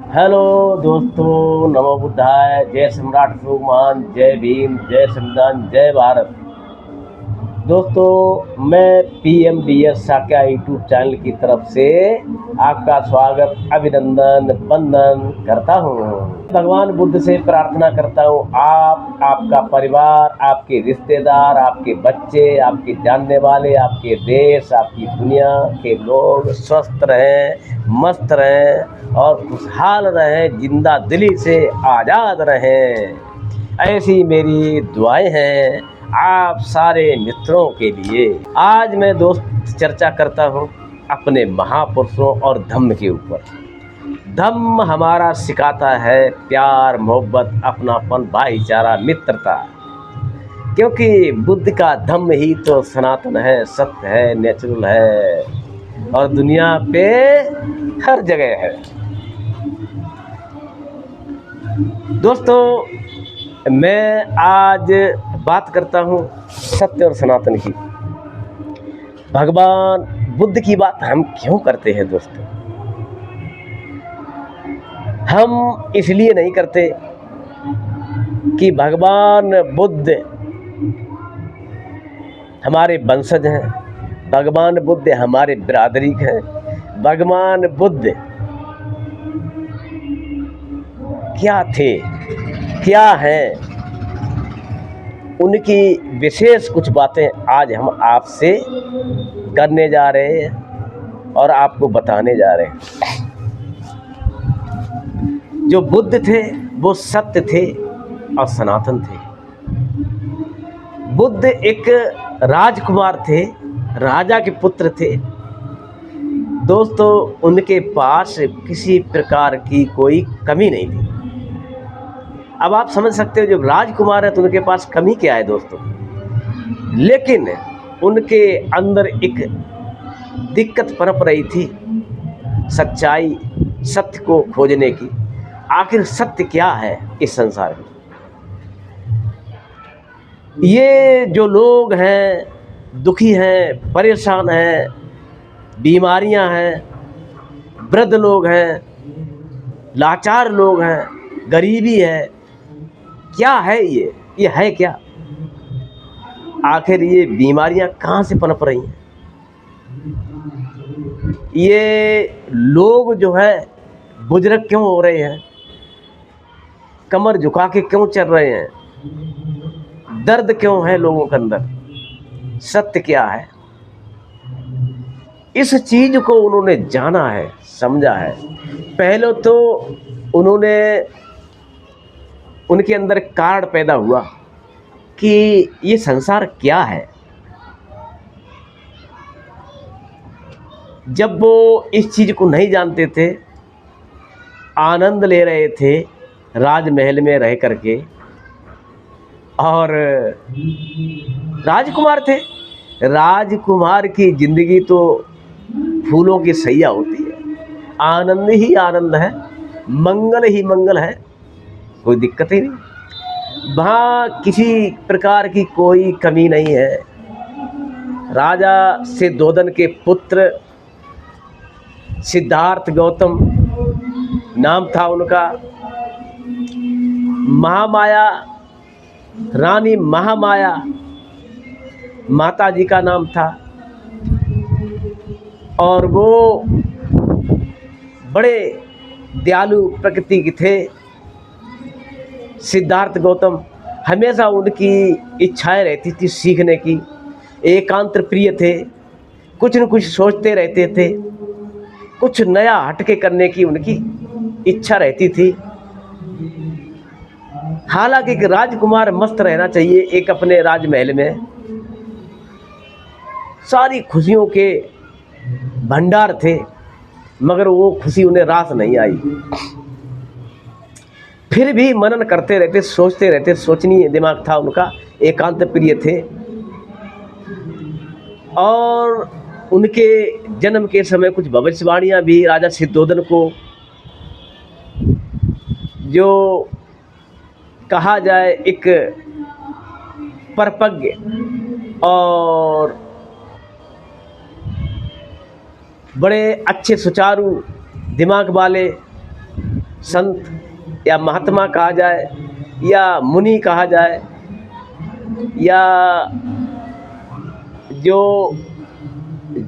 Hello दोस्तों, नमो बुद्धाय। जय सम्राट सुमान, जय भीम, जय संविधान, जय भारत। दोस्तों, मैं PMDS साक्या यूट्यूब चैनल की तरफ से आपका स्वागत, अभिनंदन, वंदन करता हूँ। भगवान बुद्ध से प्रार्थना करता हूँ आप, आपका परिवार, आपके रिश्तेदार, आपके बच्चे, आपके जानने वाले, आपके देश, आपकी दुनिया के लोग स्वस्थ रहें, मस्त रहें और खुशहाल रहें, जिंदा दिली से आज़ाद रहें। ऐसी मेरी दुआएं हैं आप सारे मित्रों के लिए। आज मैं दोस्त चर्चा करता हूँ अपने महापुरुषों और धम्म के ऊपर। धम्म हमारा सिखाता है प्यार, मोहब्बत, अपनापन, भाईचारा, मित्रता। क्योंकि बुद्ध का धम्म ही तो सनातन है, सत्य है, नेचुरल है और दुनिया पे हर जगह है। दोस्तों, मैं आज बात करता हूँ सत्य और सनातन की। भगवान बुद्ध की बात हम क्यों करते हैं दोस्तों? हम इसलिए नहीं करते कि भगवान बुद्ध हमारे वंशज हैं, भगवान बुद्ध हमारे बिरादरी हैं, भगवान बुद्ध क्या थे, क्या हैं, उनकी विशेष कुछ बातें आज हम आपसे करने जा रहे हैं और आपको बताने जा रहे हैं। जो बुद्ध थे वो सत्य थे और सनातन थे। बुद्ध एक राजकुमार थे, राजा के पुत्र थे। दोस्तों, उनके पास किसी प्रकार की कोई कमी नहीं थी। अब आप समझ सकते हो, जब राजकुमार है तो उनके पास कमी क्या है दोस्तों। लेकिन उनके अंदर एक दिक्कत पनप रही थी, सच्चाई, सत्य को खोजने की। आखिर सत्य क्या है इस संसार में? ये जो लोग हैं, दुखी हैं, परेशान हैं, बीमारियां हैं, वृद्ध लोग हैं, लाचार लोग हैं, गरीबी है, क्या है ये है क्या? आखिर ये बीमारियां कहाँ से पनप रही हैं? ये लोग जो है बुजुर्ग क्यों हो रहे हैं? कमर झुका के क्यों चल रहे हैं? दर्द क्यों है लोगों के अंदर? सत्य क्या है? इस चीज को उन्होंने जाना है, समझा है। पहले तो उन्होंने, उनके अंदर कारण पैदा हुआ कि ये संसार क्या है। जब वो इस चीज को नहीं जानते थे, आनंद ले रहे थे राजमहल में रह करके, और राजकुमार थे। राजकुमार की जिंदगी तो फूलों की सैया होती है, आनंद ही आनंद है, मंगल ही मंगल है, कोई दिक्कत ही नहीं। वहाँ किसी प्रकार की कोई कमी नहीं है। राजा सिद्धोधन के पुत्र सिद्धार्थ गौतम नाम था उनका। महामाया, रानी महामाया माता जी का नाम था। और वो बड़े दयालु प्रकृति के थे। सिद्धार्थ गौतम हमेशा उनकी इच्छाएं रहती थी सीखने की, एकांत प्रिय थे, कुछ न कुछ सोचते रहते थे, कुछ नया हटके करने की उनकी इच्छा रहती थी। हालांकि एक राजकुमार मस्त रहना चाहिए एक अपने राजमहल में, सारी खुशियों के भंडार थे, मगर वो खुशी उन्हें रास नहीं आई। फिर भी मनन करते रहते, सोचते रहते, सोचनीय दिमाग था उनका, एकांत प्रिय थे। और उनके जन्म के समय कुछ भविष्यवाणियां भी राजा सिद्धोधन को, जो कहा जाए एक परपज्ञ और बड़े अच्छे सुचारू दिमाग वाले संत या महात्मा कहा जाए या मुनि कहा जाए या जो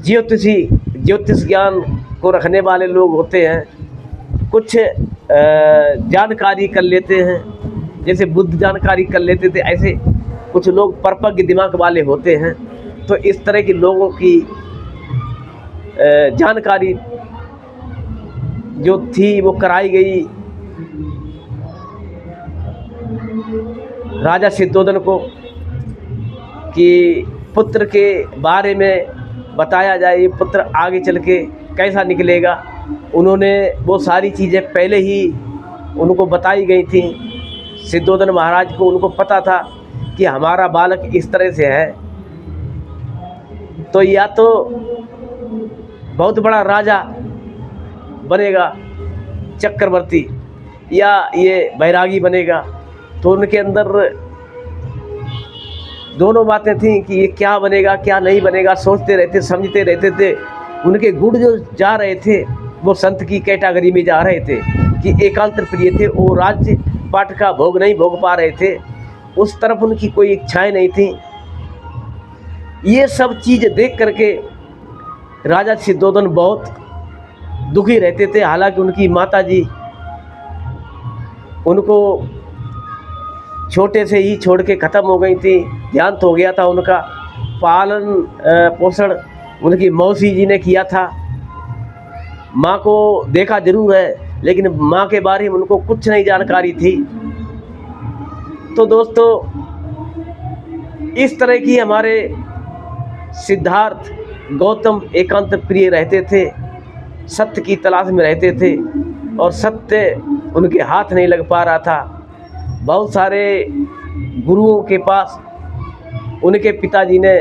ज्योतिष ज्ञान को रखने वाले लोग होते हैं, कुछ जानकारी कर लेते हैं, जैसे बुद्ध जानकारी कर लेते थे, ऐसे कुछ लोग परपज्ञ दिमाग वाले होते हैं। तो इस तरह के लोगों की जानकारी जो थी वो कराई गई राजा सिद्धोधन को कि पुत्र के बारे में बताया जाए, ये पुत्र आगे चल के कैसा निकलेगा। उन्होंने वो सारी चीज़ें पहले ही उनको बताई गई थी। सिद्धोधन महाराज को उनको पता था कि हमारा बालक इस तरह से है, तो या तो बहुत बड़ा राजा बनेगा चक्रवर्ती, या ये बैरागी बनेगा। तो उनके अंदर दोनों बातें थी कि ये क्या बनेगा क्या नहीं बनेगा, सोचते रहते समझते रहते थे। उनके गुण जो जा रहे थे वो संत की कैटेगरी में जा रहे थे कि एकांत प्रिय थे, वो राज्य पाठ का भोग नहीं भोग पा रहे थे, उस तरफ उनकी कोई इच्छाएं नहीं थी। ये सब चीज़ देख करके राजा सिद्धोधन बहुत दुखी रहते थे। हालांकि उनकी माताजी उनको छोटे से ही छोड़ के ख़त्म हो गई थी, देहांत हो गया था उनका। पालन पोषण उनकी मौसी जी ने किया था। माँ को देखा जरूर है, लेकिन माँ के बारे में उनको कुछ नहीं जानकारी थी। तो दोस्तों, इस तरह की हमारे सिद्धार्थ गौतम एकांत प्रिय रहते थे, सत्य की तलाश में रहते थे और सत्य उनके हाथ नहीं लग पा रहा था। बहुत सारे गुरुओं के पास उनके पिताजी ने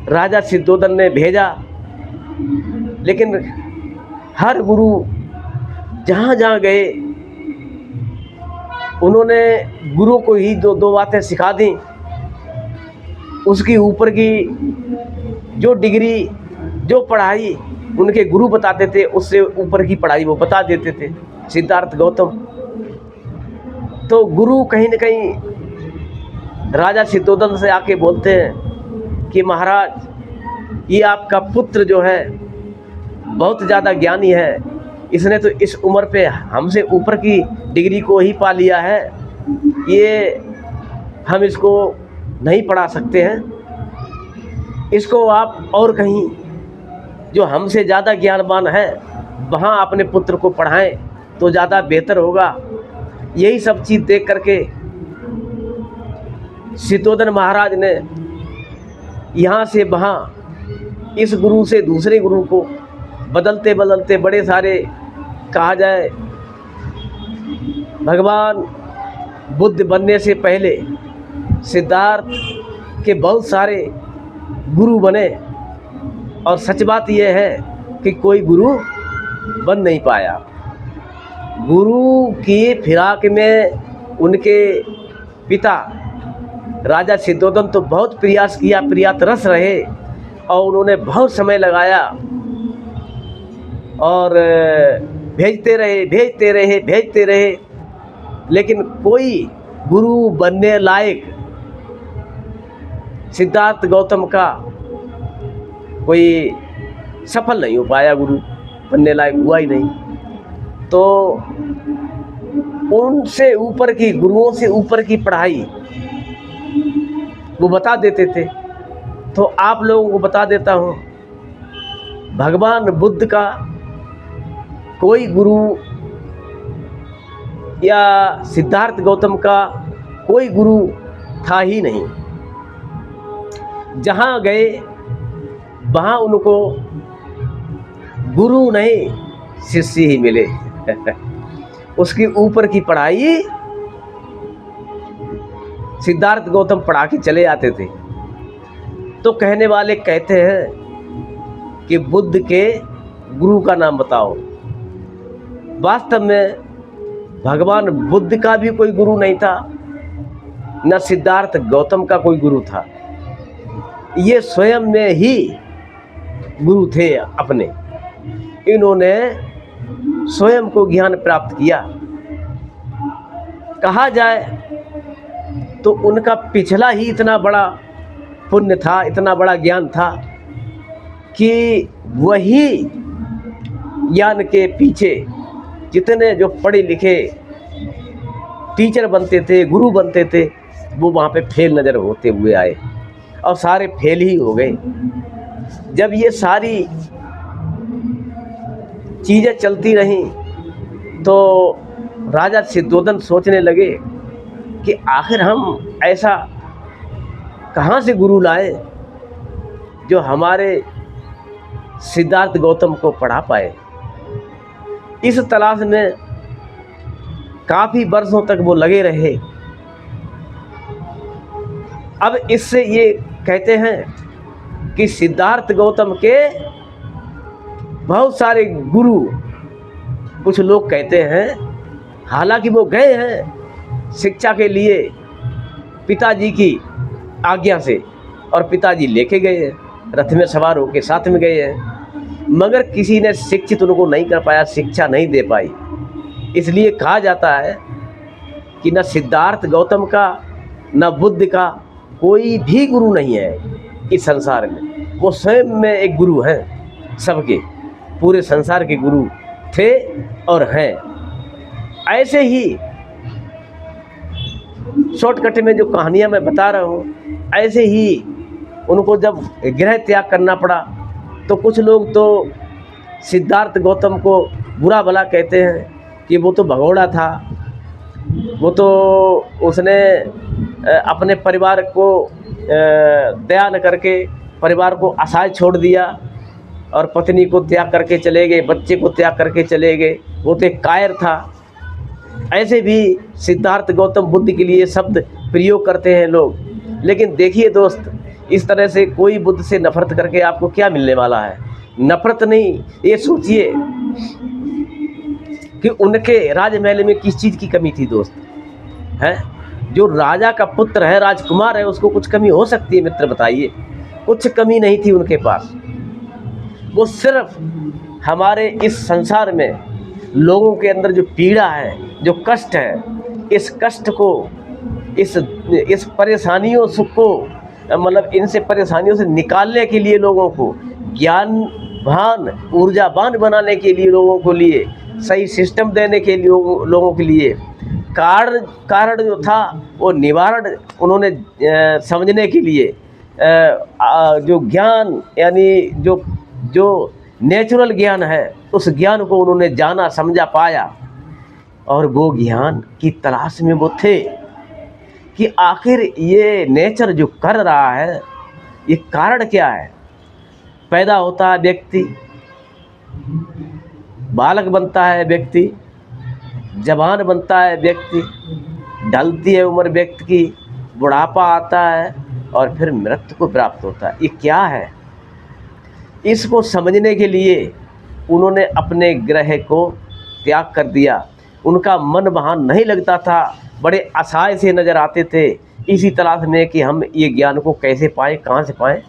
राजा सिद्धोधन ने भेजा, लेकिन हर गुरु जहाँ जहाँ गए उन्होंने गुरु को ही दो बातें सिखा दी। उसके ऊपर की जो डिग्री जो पढ़ाई उनके गुरु बताते थे, उससे ऊपर की पढ़ाई वो बता देते थे सिद्धार्थ गौतम। तो गुरु कहीं न कहीं राजा सिद्धोधन से आके बोलते हैं कि महाराज, ये आपका पुत्र जो है बहुत ज़्यादा ज्ञानी है, इसने तो इस उम्र पे हमसे ऊपर की डिग्री को ही पा लिया है, ये हम इसको नहीं पढ़ा सकते हैं। इसको आप और कहीं जो हमसे ज़्यादा ज्ञानवान है वहाँ अपने पुत्र को पढ़ाएं तो ज़्यादा बेहतर होगा। यही सब चीज़ देख करके सिद्धोधन महाराज ने यहाँ से वहाँ, इस गुरु से दूसरे गुरु को बदलते बदलते बड़े सारे, कहा जाए भगवान बुद्ध बनने से पहले सिद्धार्थ के बहुत सारे गुरु बने। और सच बात यह है कि कोई गुरु बन नहीं पाया। गुरु की फिराक में उनके पिता राजा सिद्धोधन तो बहुत प्रयास किया, प्रयासरत रहे और उन्होंने बहुत समय लगाया और भेजते रहे, लेकिन कोई गुरु बनने लायक सिद्धार्थ गौतम का कोई सफल नहीं हो पाया, गुरु बनने लायक हुआ ही नहीं। तो उनसे ऊपर की, गुरुओं से ऊपर की पढ़ाई वो बता देते थे। तो आप लोगों को बता देता हूँ, भगवान बुद्ध का कोई गुरु या सिद्धार्थ गौतम का कोई गुरु था ही नहीं। जहाँ गए वहाँ उनको गुरु नहीं शिष्य ही मिले। उसके ऊपर की पढ़ाई सिद्धार्थ गौतम पढ़ा के चले आते थे। तो कहने वाले कहते हैं कि बुद्ध के गुरु का नाम बताओ। वास्तव में भगवान बुद्ध का भी कोई गुरु नहीं था, न सिद्धार्थ गौतम का कोई गुरु था। ये स्वयं में ही गुरु थे अपने। इन्होंने स्वयं को ज्ञान प्राप्त किया। कहा जाए तो उनका पिछला ही इतना बड़ा पुण्य था, इतना बड़ा ज्ञान था कि वही ज्ञान के पीछे जितने जो पढ़े लिखे टीचर बनते थे, गुरु बनते थे, वो वहाँ पे फेल नज़र होते हुए आए और सारे फेल ही हो गए। जब ये सारी चीज़ें चलती रहीं तो राजा सिद्धोधन सोचने लगे कि आखिर हम ऐसा कहाँ से गुरु लाए जो हमारे सिद्धार्थ गौतम को पढ़ा पाए। इस तलाश में काफ़ी वर्षों तक वो लगे रहे। अब इससे ये कहते हैं कि सिद्धार्थ गौतम के बहुत सारे गुरु, कुछ लोग कहते हैं, हालांकि वो गए हैं शिक्षा के लिए पिताजी की आज्ञा से, और पिताजी लेके गए हैं, रथ में सवार होकर साथ में गए हैं, मगर किसी ने शिक्षित उनको नहीं कर पाया, शिक्षा नहीं दे पाई। इसलिए कहा जाता है कि न सिद्धार्थ गौतम का न बुद्ध का कोई भी गुरु नहीं है इस संसार में। वो स्वयं में एक गुरु हैं, सबके पूरे संसार के गुरु थे और हैं। ऐसे ही शॉर्टकट में जो कहानियाँ मैं बता रहा हूँ, ऐसे ही उनको जब गृह त्याग करना पड़ा तो कुछ लोग तो सिद्धार्थ गौतम को बुरा भला कहते हैं कि वो तो भगोड़ा था, वो तो उसने अपने परिवार को त्याग न करके परिवार को असहाय छोड़ दिया और पत्नी को त्याग करके चले गए, बच्चे को त्याग करके चले गए, वो तो एक कायर था। ऐसे भी सिद्धार्थ गौतम बुद्ध के लिए शब्द प्रयोग करते हैं लोग। लेकिन देखिए दोस्त, इस तरह से कोई बुद्ध से नफरत करके आपको क्या मिलने वाला है? नफरत नहीं, ये सोचिए कि उनके राजमहल में किस चीज़ की कमी थी दोस्त, है? जो राजा का पुत्र है, राजकुमार है, उसको कुछ कमी हो सकती है मित्र? बताइए। कुछ कमी नहीं थी उनके पास। वो सिर्फ हमारे इस संसार में लोगों के अंदर जो पीड़ा है, जो कष्ट है, इस कष्ट को, इस परेशानियों को, मतलब इनसे परेशानियों से निकालने के लिए, लोगों को ज्ञानवान, ऊर्जावान बनाने के लिए, लोगों को लिए सही सिस्टम देने के लिए, लोगों के लिए कारण जो था वो निवारण उन्होंने समझने के लिए जो ज्ञान, यानी जो नेचुरल ज्ञान है, उस ज्ञान को उन्होंने जाना, समझा, पाया। और वो ज्ञान की तलाश में वो थे कि आखिर ये नेचर जो कर रहा है, ये कारण क्या है? पैदा होता है व्यक्ति, बालक बनता है व्यक्ति, जवान बनता है व्यक्ति, ढलती है उम्र व्यक्ति की, बुढ़ापा आता है और फिर मृत्यु को प्राप्त होता है। ये क्या है? इसको समझने के लिए उन्होंने अपने ग्रह को त्याग कर दिया। उनका मन वहाँ नहीं लगता था, बड़े असहाय से नज़र आते थे, इसी तलाश में कि हम ये ज्ञान को कैसे पाएं, कहाँ से पाएं।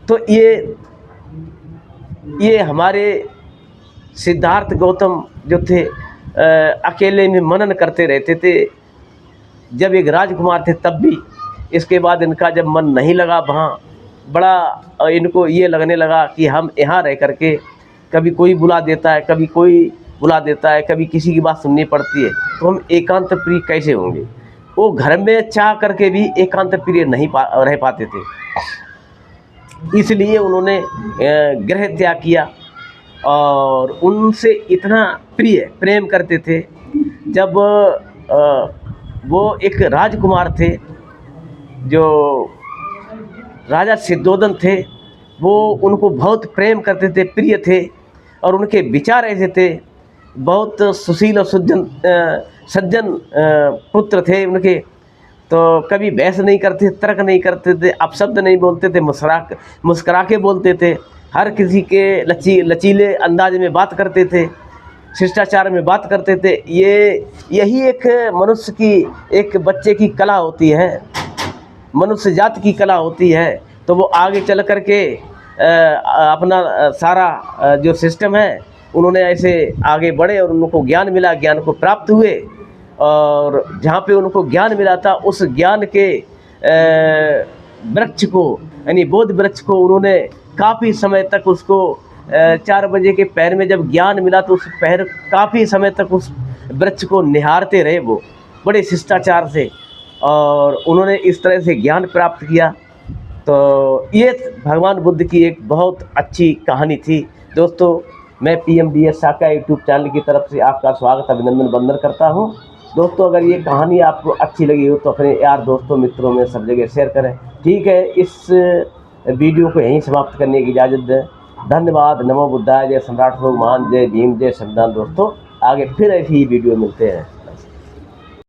तो ये हमारे सिद्धार्थ गौतम जो थे, अकेले में मनन करते रहते थे। जब एक राजकुमार थे तब भी, इसके बाद इनका जब मन नहीं लगा वहाँ, बड़ा इनको ये लगने लगा कि हम यहाँ रह करके, कभी कोई बुला देता है, कभी कोई बुला देता है, कभी किसी की बात सुननी पड़ती है, तो हम एकांत प्रिय कैसे होंगे? वो घर में चाह करके भी एकांत प्रिय नहीं रह पाते थे। इसलिए उन्होंने गृह त्याग किया और उनसे इतना प्रेम करते थे। जब वो एक राजकुमार थे, जो राजा सिद्धोधन थे, वो उनको बहुत प्रेम करते थे, प्रिय थे, और उनके विचार ऐसे थे, बहुत सुशील और सज्जन पुत्र थे उनके। तो कभी बहस नहीं करते, तर्क नहीं करते थे, अपशब्द नहीं बोलते थे, मुस्करा के बोलते थे, हर किसी के लचीले अंदाज में बात करते थे, शिष्टाचार में बात करते थे। यही एक मनुष्य की, एक बच्चे की कला होती है, मनुष्य जात की कला होती है। तो वो आगे चल कर के अपना सारा जो सिस्टम है उन्होंने ऐसे आगे बढ़े और उनको ज्ञान मिला, ज्ञान को प्राप्त हुए, और जहाँ पे उनको ज्ञान मिला था उस ज्ञान के वृक्ष को, यानी बोध वृक्ष को, उन्होंने काफ़ी समय तक उसको 4 बजे के पहर में जब ज्ञान मिला तो उस पहर काफ़ी समय तक उस वृक्ष को निहारते रहे वो, बड़े शिष्टाचार से, और उन्होंने इस तरह से ज्ञान प्राप्त किया। तो ये भगवान बुद्ध की एक बहुत अच्छी कहानी थी। दोस्तों, मैं PMDS साका यूट्यूब चैनल की तरफ से आपका स्वागत, अभिनंदन, वंदन करता हूँ। दोस्तों, अगर ये कहानी आपको अच्छी लगी हो तो अपने यार दोस्तों मित्रों में सब जगह शेयर करें। ठीक है, इस वीडियो को यहीं समाप्त करने की इजाज़त दें। धन्यवाद। नमो बुद्धाय। जय सम्राट भगवान, जय भीम, जय संविधान। दोस्तों, आगे फिर ऐसी ही वीडियो मिलते हैं।